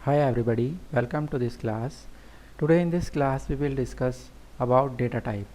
Hi everybody, welcome to this class. Today in this class we will discuss about data type.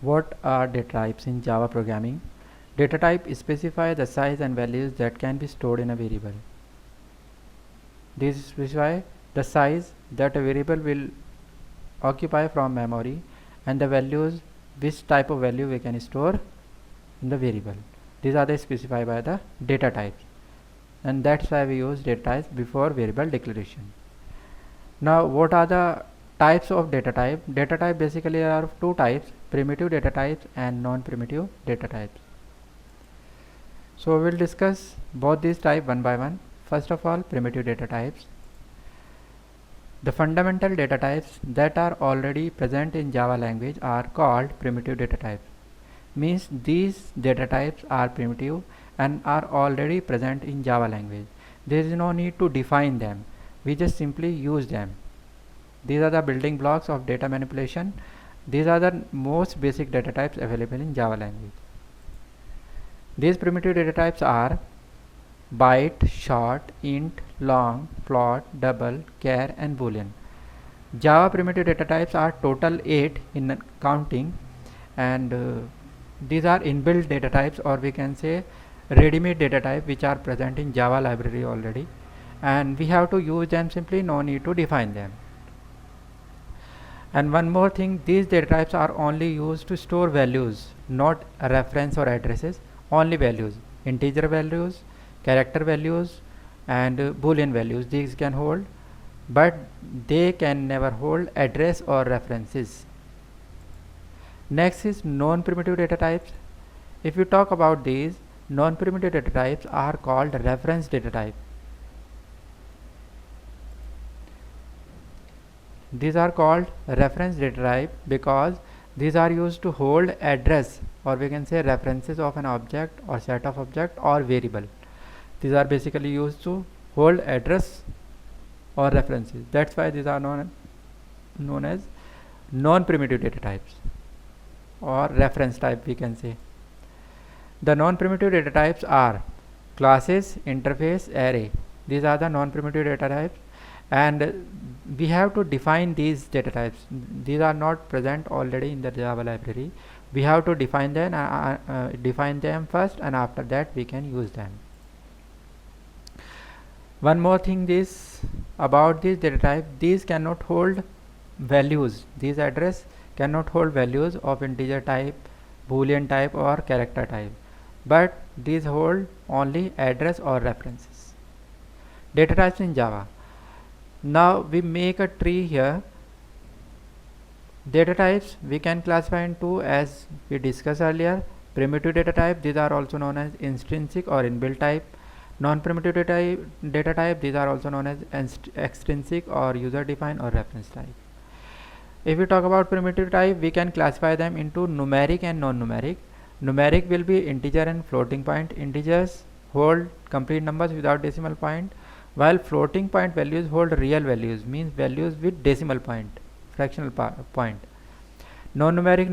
What are data types in Java programming? Data type specify the size and values that can be stored in a variable. These specify the size that a variable will occupy from memory and the values which type of value we can store in the variable. These are the specified by the data types, and that's why we use data types before variable declaration. Now what are the types of data type? Data type basically are of two types, primitive data types and non-primitive data types. So we'll discuss both these types one by one. First of all, primitive data types. The fundamental data types that are already present in Java language are called primitive data types. Means these data types are primitive and are already present in Java language. There is no need to define them. We just simply use them. These are the building blocks of data manipulation. These are the most basic data types available in Java language. These primitive data types are byte, short, int, long, float, double, char and boolean. Java primitive data types are total 8 in counting, and these are inbuilt data types, or we can say ready-made data type, which are present in Java library already, and we have to use them simply, no need to define them. And one more thing, these data types are only used to store values, not reference or addresses, only values, integer values, character values and boolean values. These can hold, but they can never hold address or references. Next is non-primitive data types. If you talk about these, non-primitive data types are called reference data type. These are called reference data type because these are used to hold address, or we can say references of an object or set of object or variable. These are basically used to hold address or references. That's why these are known as non-primitive data types or reference type, we can say. The non-primitive data types are classes, interface, array. These are the non-primitive data types, and we have to define these data types. These are not present already in the Java library. We have to define them first, and after that we can use them. One more thing is about this data type, these cannot hold values. These address cannot hold values of integer type, boolean type or character type, but these hold only address or references. Data types in Java. Now we make a tree here. Data types we can classify into, as we discussed earlier, primitive data type. These are also known as intrinsic or inbuilt type. Non-primitive data type, these are also known as extrinsic or user defined or reference type. If we talk about primitive type, we can classify them into numeric and non-numeric. Numeric will be integer and floating point. Integers hold complete numbers without decimal point, while floating point values hold real values, means values with decimal point, fractional point. Non-numeric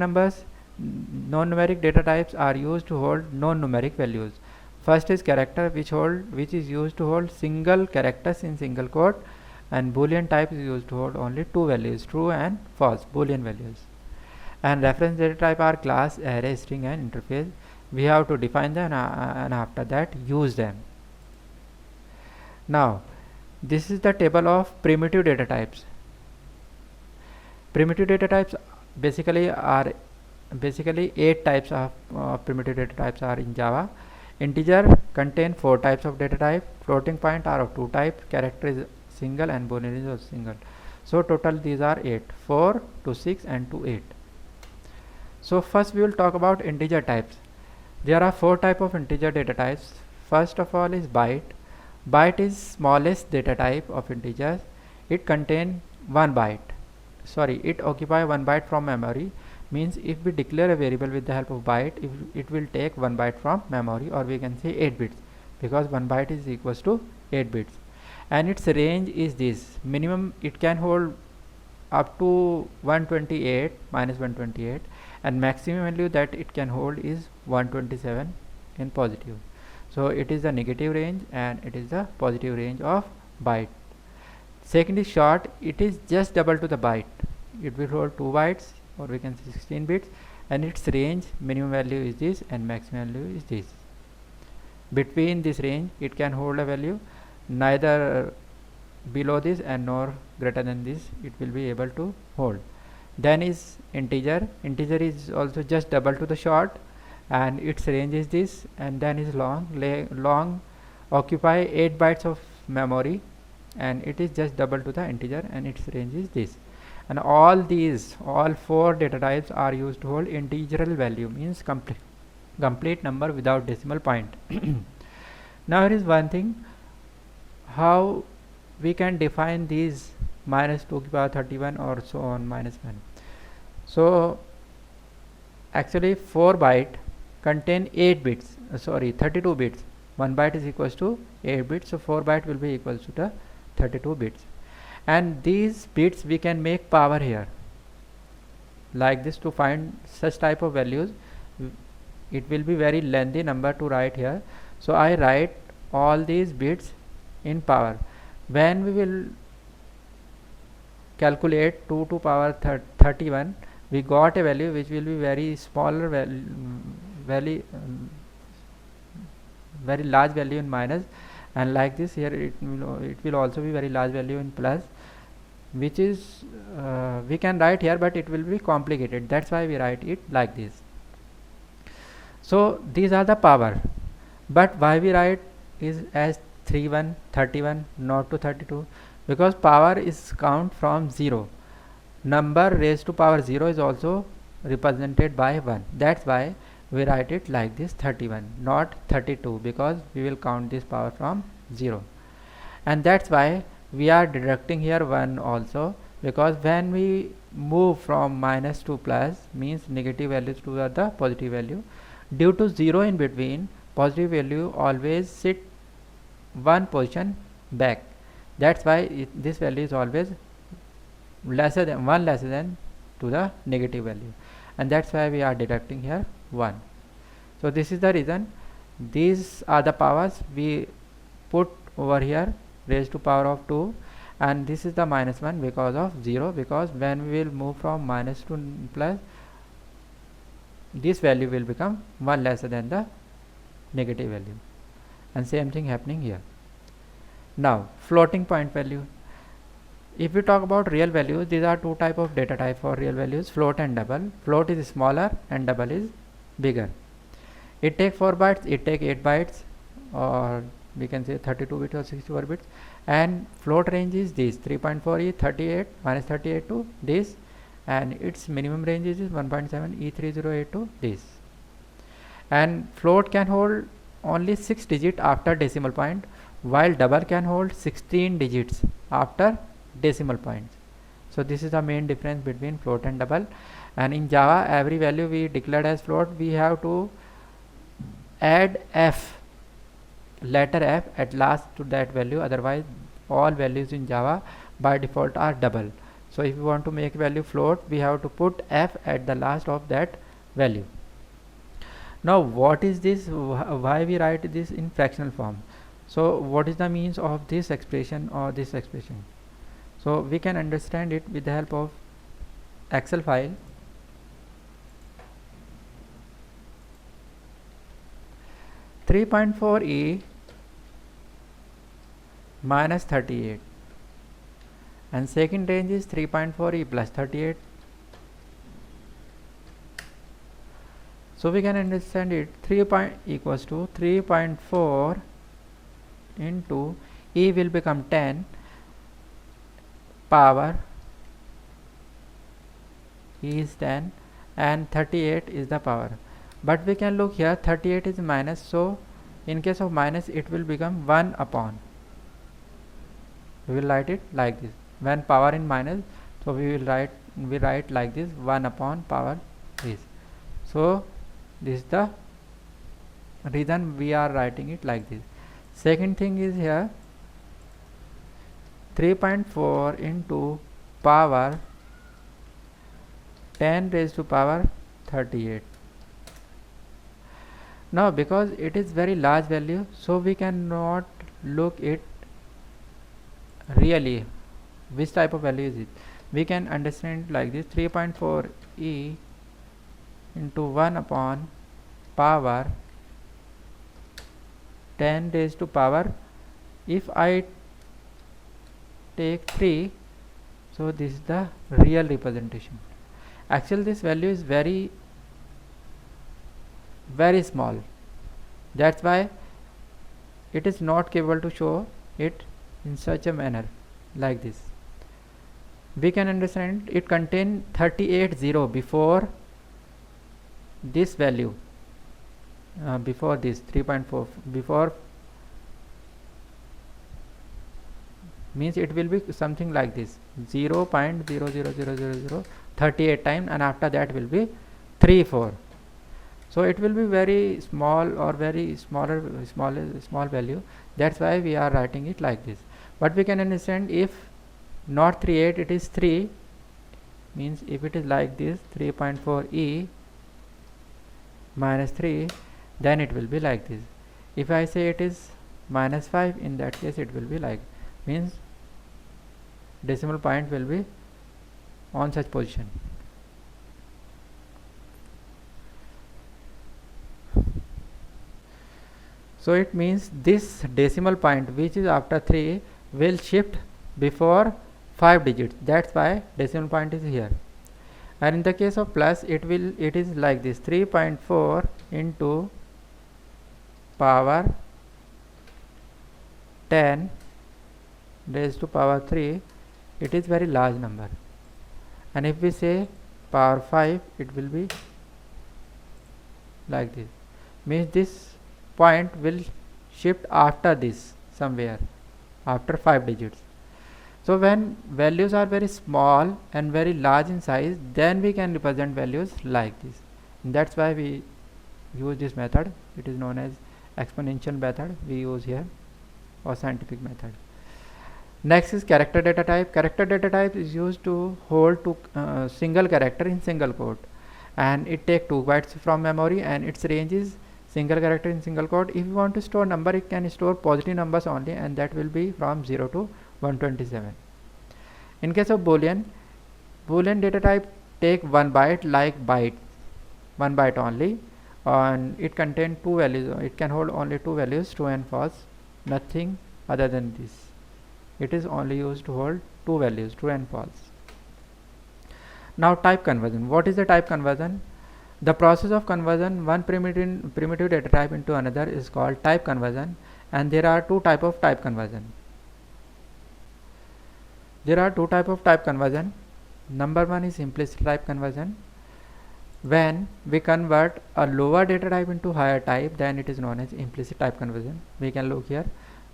data types are used to hold non-numeric values. First is character, which is used to hold single characters in single quote, and boolean type is used to hold only two values, true and false, boolean values. And reference data type are class, array, string and interface. We have to define them and after that use them. Now this is the table of primitive data types. Primitive data types basically 8 types of primitive data types are in Java. Integer contain 4 types of data type, floating point are of 2 types, character is single and boolean is also single. So total these are 8, 4 to 6 and to 8. So first we will talk about integer types. There are 4 types of integer data types. First of all is byte. Byte is smallest data type of integers. It contain 1 byte. It occupy 1 byte from memory. Means if we declare a variable with the help of byte, it will take 1 byte from memory, or we can say 8 bits, because 1 byte is equals to 8 bits. And its range is this: minimum it can hold up to 128 minus 128, and maximum value that it can hold is 127 in positive. So it is the negative range and it is the positive range of byte. Second is short, it is just double to the byte. It will hold 2 bytes or we can say 16 bits, and its range minimum value is this and maximum value is this. Between this range it can hold a value neither below this and nor greater than this, it will be able to hold. Then is integer. Integer is also just double to the short and its range is this. And then is long. Long occupy 8 bytes of memory and it is just double to the integer and its range is this. And all 4 data types are used to hold integral value, means complete number without decimal point. Now here is one thing, how we can define these minus 2 to the power 31 or so on minus 1. So actually 4 byte contain 8 bits, 32 bits. 1 byte is equals to 8 bits, so 4 byte will be equals to the 32 bits. And these bits we can make power here like this. To find such type of values, it will be very lengthy number to write here, so I write all these bits in power. When we will calculate 2 to power 31, we got a value which will be very smaller value, very large value in minus, and like this here it will also be very large value in plus, which is we can write here, but it will be complicated. That's why we write it like this. So these are the power, but why we write is as 31 not to 32, because power is count from 0. Number raised to power 0 is also represented by 1. That's why we write it like this, 31 not 32, because we will count this power from 0. And that's why we are deducting here 1 also, because when we move from minus to plus, means negative values to the positive value, due to 0 in between, positive value always sit one position back. That's why this value is always lesser than to the negative value, and that's why we are deducting here 1. So this is the reason. These are the powers we put over here, raised to power of 2, and this is the minus 1 because of 0, because when we will move from minus to plus, this value will become 1 lesser than the negative value, and same thing happening here. Now floating point value. If we talk about real values, these are two type of data type for real values, float and double. Float is smaller and double is bigger. It take 4 bytes, it take 8 bytes, or we can say 32 bits or 64 bits, and float range is this 3.4 E38 minus 38 to this, and its minimum range is 1.7 E3082 to this. And float can hold only 6 digits after decimal point, while double can hold 16 digits after decimal points. So this is the main difference between float and double. And in Java, every value we declared as float, we have to add f, letter f at last to that value, otherwise all values in Java by default are double. So if you want to make value float, we have to put f at the last of that value. Now what is this, why we write this in fractional form? So what is the means of this expression or this expression? So we can understand it with the help of Excel file. (3.4e) minus 38, and second range is 3.4e plus 38. So we can understand it, 3 equals to 3.4 into e will become 10 power, e is 10 and 38 is the power. But we can look here, 38 is minus, so in case of minus it will become 1 upon. We will write it like this. When power in minus, so we write like this, 1 upon power is. So this is the reason we are writing it like this. Second thing is here, 3.4 into power 10 raised to power 38. Now because it is very large value, so we cannot look it really which type of value is it. We can understand like this: 3.4 e into 1 upon power 10 raised to power, if I take 3, so this is the real representation. Actually this value is very small, that's why it is not capable to show it in such a manner like this. We can understand it contain 38 0 before this value, before this 3.4, before means it will be something like this: 0.0000038 times, and after that will be 34. So it will be very small or very small value, that's why we are writing it like this. But we can understand if not 38, it is 3, means if it is like this 3.4 e minus 3, then it will be like this. If I say it is minus 5, in that case it will be like, means decimal point will be on such position. So it means this decimal point which is after 3 will shift before 5 digits, that's why decimal point is here. And in the case of plus, it is like this: 3.4 into power 10 raised to power 3, it is very large number. And if we say power 5, it will be like this, means this point will shift after this, somewhere after 5 digits. So when values are very small and very large in size, then we can represent values like this. And that's why we use this method. It is known as exponential method we use here, or scientific method. Next is character data type. Character data type is used to hold to single character in single quote, and it take 2 bytes from memory, and its range is single character in single quote. If you want to store number, it can store positive numbers only, and that will be from 0 to 127. In case of Boolean data type take 1 byte, like 1 byte only, and it contain 2 values. It can hold only 2 values, true and false, nothing other than this. It is only used to hold 2 values, true and false. Now type conversion. What is the type conversion? The process of conversion one primitive data type into another is called type conversion, and there are 2 type of type conversion. Number 1 is implicit type conversion. When we convert a lower data type into higher type, then it is known as implicit type conversion. We can look here.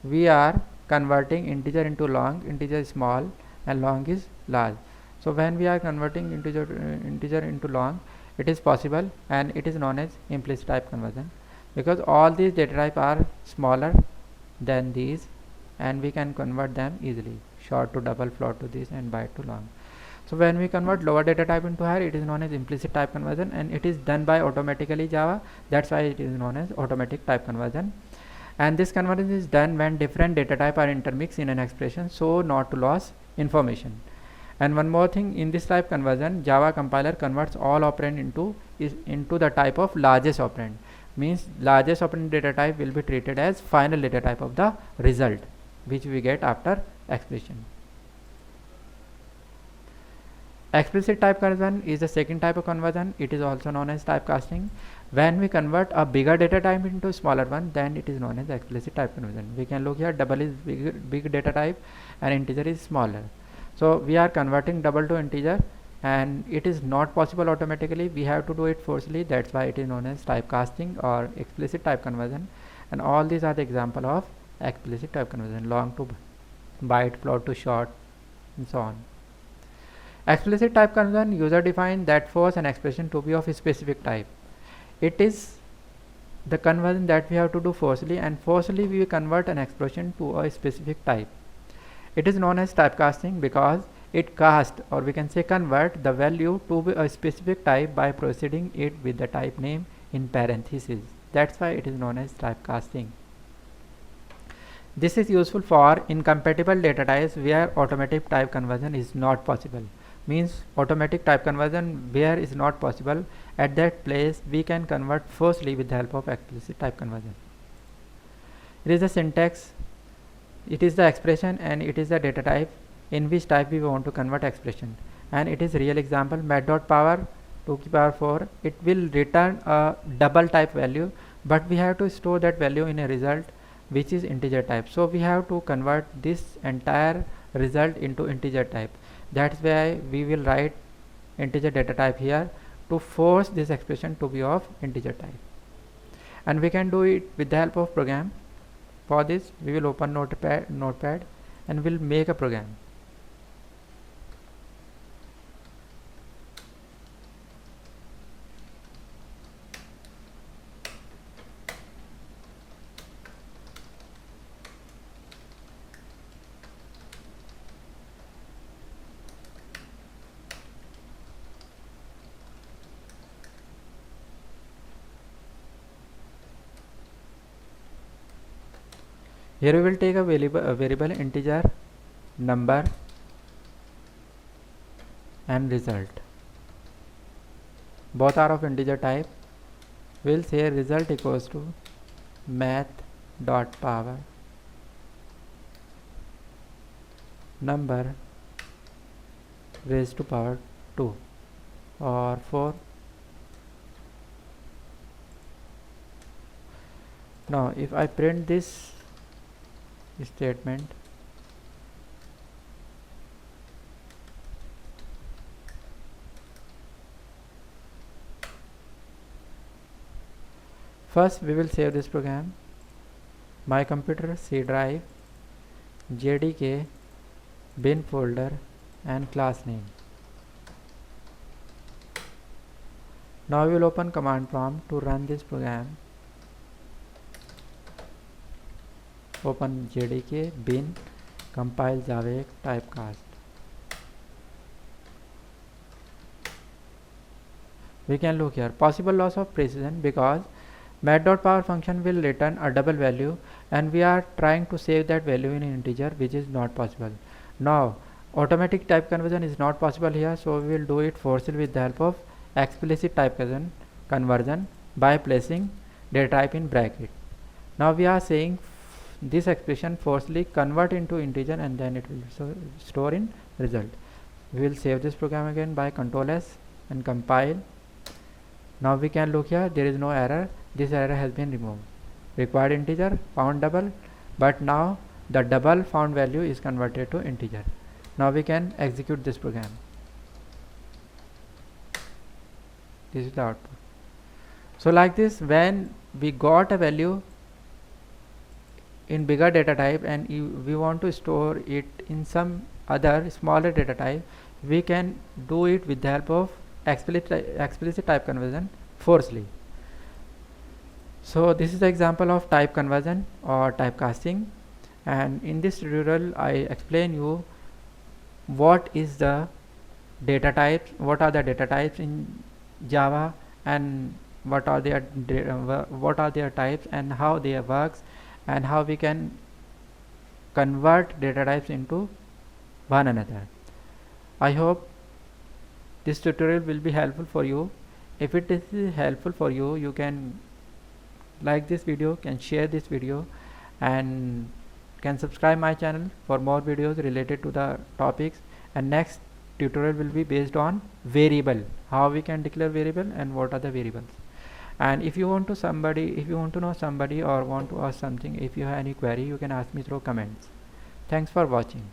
We are converting integer into long. Integer is small and long is large. So when we are converting integer into long, it is possible, and it is known as implicit type conversion, because all these data type are smaller than these, and we can convert them easily: short to double, float to this, and byte to long. So when we convert lower data type into higher, it is known as implicit type conversion, and it is done by automatically Java. That's why it is known as automatic type conversion. And this conversion is done when different data type are intermixed in an expression, so not to lose information. And one more thing, in this type conversion, Java compiler converts all operand into the type of largest operand. Means largest operand data type will be treated as final data type of the result, which we get after expression. Explicit type conversion is the second type of conversion. It is also known as typecasting. When we convert a bigger data type into a smaller one, then it is known as explicit type conversion. We can look here, double is big data type and integer is smaller. So we are converting double to integer, and it is not possible automatically. We have to do it forcefully. That's why it is known as typecasting or explicit type conversion. And all these are the example of explicit type conversion: long to byte, float to short, and so on. Explicit type conversion, user define that force an expression to be of a specific type. It is the conversion that we have to do forcefully, and forcefully we convert an expression to a specific type. It is known as typecasting because it casts, or we can say convert, the value to be a specific type by preceding it with the type name in parentheses. That's why it is known as typecasting. This is useful for incompatible data types where automatic type conversion is not possible. Means automatic type conversion where is not possible, at that place we can convert firstly with the help of explicit type conversion. It is the syntax, it is the expression, and it is the data type in which type we want to convert expression. And it is real example math.power 2 to the power 4. It will return a double type value, but we have to store that value in a result which is integer type. So we have to convert this entire result into integer type. That's why we will write integer data type here to force this expression to be of integer type. And we can do it with the help of program. For this we will open notepad and will make a program. Here we will take a variable integer number and result. Both are of integer type. We'll say result equals to math.power number raised to power 2 or 4. Now if I print this statement, first we will save this program, my computer, C drive, JDK, bin folder and class name. Now we will open command prompt to run this program. Open JDK, bin, compile Java typecast. We can look here, possible loss of precision because math.power function will return a double value and we are trying to save that value in an integer, which is not possible. Now automatic type conversion is not possible here, so we will do it forcibly with the help of explicit type conversion by placing data type in bracket. Now we are saying this expression forcibly convert into integer and then it will store in result. We will save this program again by Ctrl S and compile. Now we can look here, there is no error, this error has been removed. Required integer found double, but now the double found value is converted to integer. Now we can execute this program. This is the output. So like this, when we got a value in bigger data type and we want to store it in some other smaller data type, we can do it with the help of explicit type conversion forcibly. So this is the example of type conversion or typecasting, and in this tutorial I explain you what is the data types, what are the data types in Java and what are their types and how they works and how we can convert data types into one another. I hope this tutorial will be helpful for you. If it is helpful for you, you can like this video, can share this video and can subscribe my channel for more videos related to the topics. And next tutorial will be based on variable, how we can declare variable and what are the variables. And if you want to know somebody or want to ask something, if you have any query, you can ask me through comments. Thanks for watching.